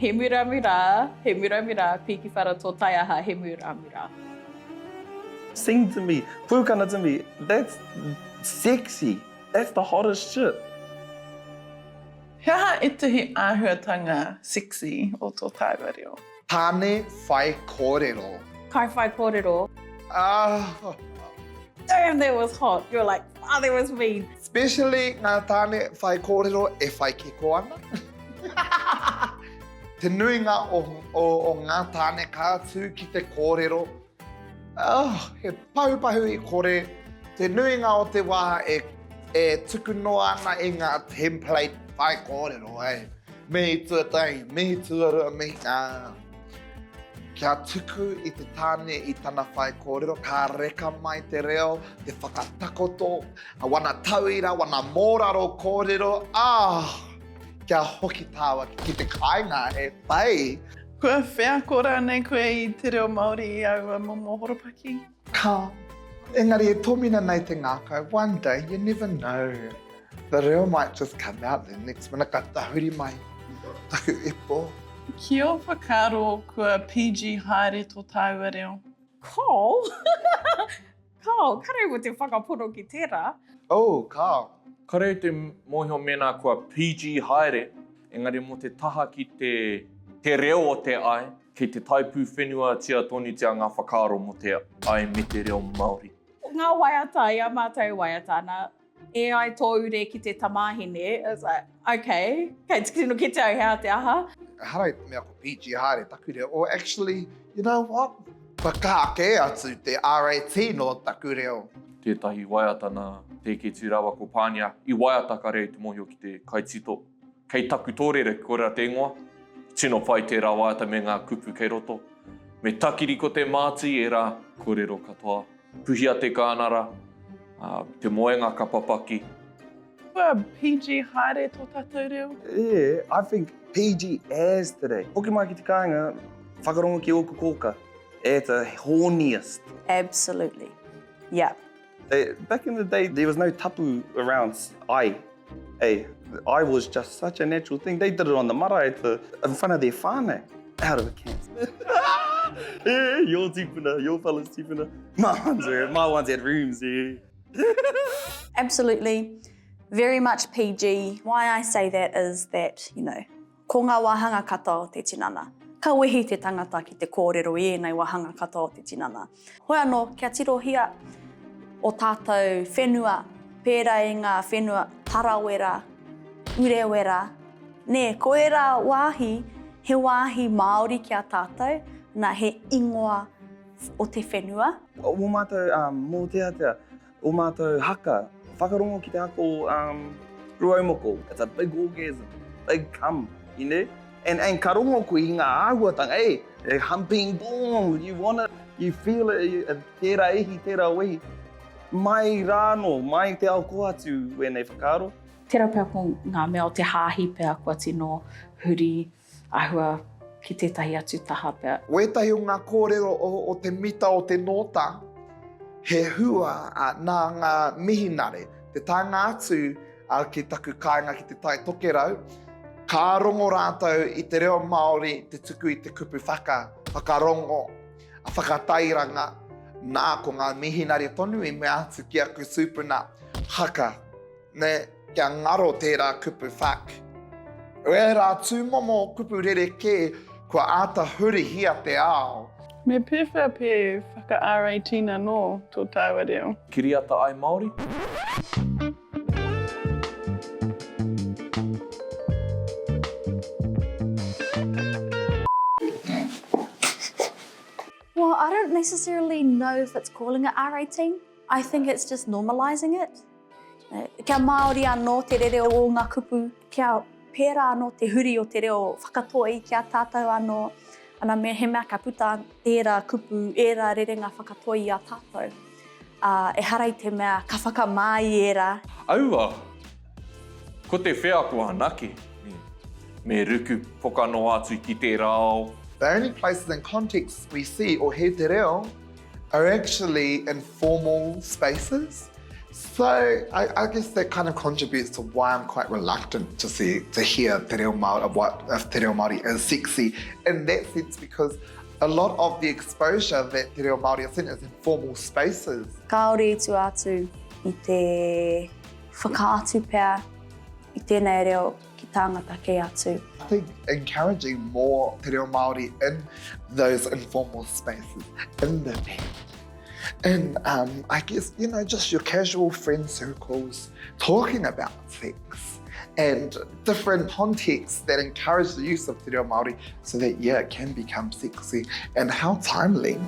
He mura, piki whara tō taiaha, he mura. Sing to me, pūkana to me, that's sexy. That's the hottest shit. Hea e tuhi āhuatanga sexy o tō tāua reo? Tāne whai kōrero. Kai whai kōrero. Ah, Damn, that was hot. You're like, oh, that was mean. especially ngā tāne whai kōrero e whai ke koana. Te nuinga o ngā tāne kātū ki te kōrero. Oh, he paupahu I kore. Te nuinga o te wā e tuku noa ana I ngā template whai kōrero, eh. Me tuatai, me tuarua, me ngā. Kia tuku I te tāne I tana whai kōrero, ka reka mai te reo, te whakatakoto, a wana tauira, wana mōraro kōrero. Ah, kia hoki tāua ki te kāinga e pai. Kua whea kora nei koe I te reo Māori I aua momo horopaki? Ka, engari e tōmina nei te ngākau, one day, you never know. The reo might just come out the next minute, ka tahuri mai, taku epo. Ki o whakaro kua PG haere tō tāua reo? Cole? Cole, kare mo te whakapono ki tērā. Oh, ka. Kare te mōhio mena kua PG haere, engari mo te taha ki te reo o te ai, kei te taipū whenua tia toni tia ngā whakaro mo te ai me te reo Māori. Ngā waiata, ia mātou waiatana, e ai tō ure ki te tamahine, it's like, okay, kei tikino ki te au hea te aha. Harai mea ko PG haere taku reo. Or actually, you know what? Whakaake atu te RAT no taku reo. Tētahi waiatana teke tū rawa ko pānia, I waiata ka rei te mōhio ki te kaitito. Kei taku tōrere kora te ingoa, tino whai tērā waiata me ngā kupu kei roto. Me takiri ko te māti e rā, kōrero katoa. Puhia te kānara, te moenga Kapa Paki. Kua PG haere tō tātou reo? Yeah, I think PG as today. Hoki mai ki te kāinga, whakarongo ki oku kōka. It's the horniest. Absolutely. Yeah. Back in the day, there was no tapu around ai. Hey, I was just such a natural thing. They did it on the marae in front of their whānau, out of the camps. Yeah, your tipuna, your fella's tipuna. My ones had rooms, yeah. Absolutely. Very much PG. Why I say that is that, you know, ko ngā wahanga kata o te tinana. Ka wehi te tangata ki te kōrero I ēnei wahanga kata o te tinana. Hoi anō, kia tirohia o tātou whenua, pērā e ngā whenua tarawera, urewera. Nē, ko e rā wāhi, he wāhi Māori ki a tātou, nā he ingoa o te whenua. O mātou mō te atea, o mātou haka, whakarongo ki te haka o ruaumoko. It's a big orgasm, big cum, you know? And ka rongo koe I ngā āhuatanga, hey, humping, boom, you want it, you feel it, tērā ihi, tērā wehi. Mai rāno, mai te ao koatu wēnei whakaro. Tērā pēr ko ngā mea o te hāhi pēr kua tino huri ahua ki tētahi atu taha pēr. Wētahi o ngā kōrero o te mita o te nota, he hua nā ngā mihinare, te taenga atu ki taku kāinga ki te tai tokerau, ka rongo rātou I te reo Māori te tuku I te kupu whakarongo, a whakatairanga, nā ko ngā mihinare tonu I me atu ki aku supuna haka, ne kia ngaro tērā kupu whak. E rā tūmomo kupu rereke kua āta huri hia te ao. Me pewhia pē whaka-R18 anō tō tāua reo. Kiriata ai Māori? Well, I don't necessarily know if it's calling it R18. I think it's just normalising it. Kia Māori anō te rere o ngā kupu, kia pērā anō te huri o te reo whakatoi kia tātou anō. Ana me he mea ka puta tērā kupu, ērā rerenga whakatoi a tātou. E harai te mea ka whakamai ērā. Aua! Ko te whea kua hanake. Me ruku pokano atu ki te rao. The only places and contexts we see o he te reo are actually in formal spaces. So I guess that kind of contributes to why I'm quite reluctant to hear Te Reo Māori, if Te Reo Māori is sexy in that sense, because a lot of the exposure that Te Reo Māori is in is in formal spaces. Kāore tu atu I te whakaatu pēr I tēnei reo ki tāngata kei atu. I think encouraging more Te Reo Māori in those informal spaces, in the bed. And I guess, you know, just your casual friend circles talking about sex and different contexts that encourage the use of Te Reo Māori so that, yeah, it can become sexy. And how timely.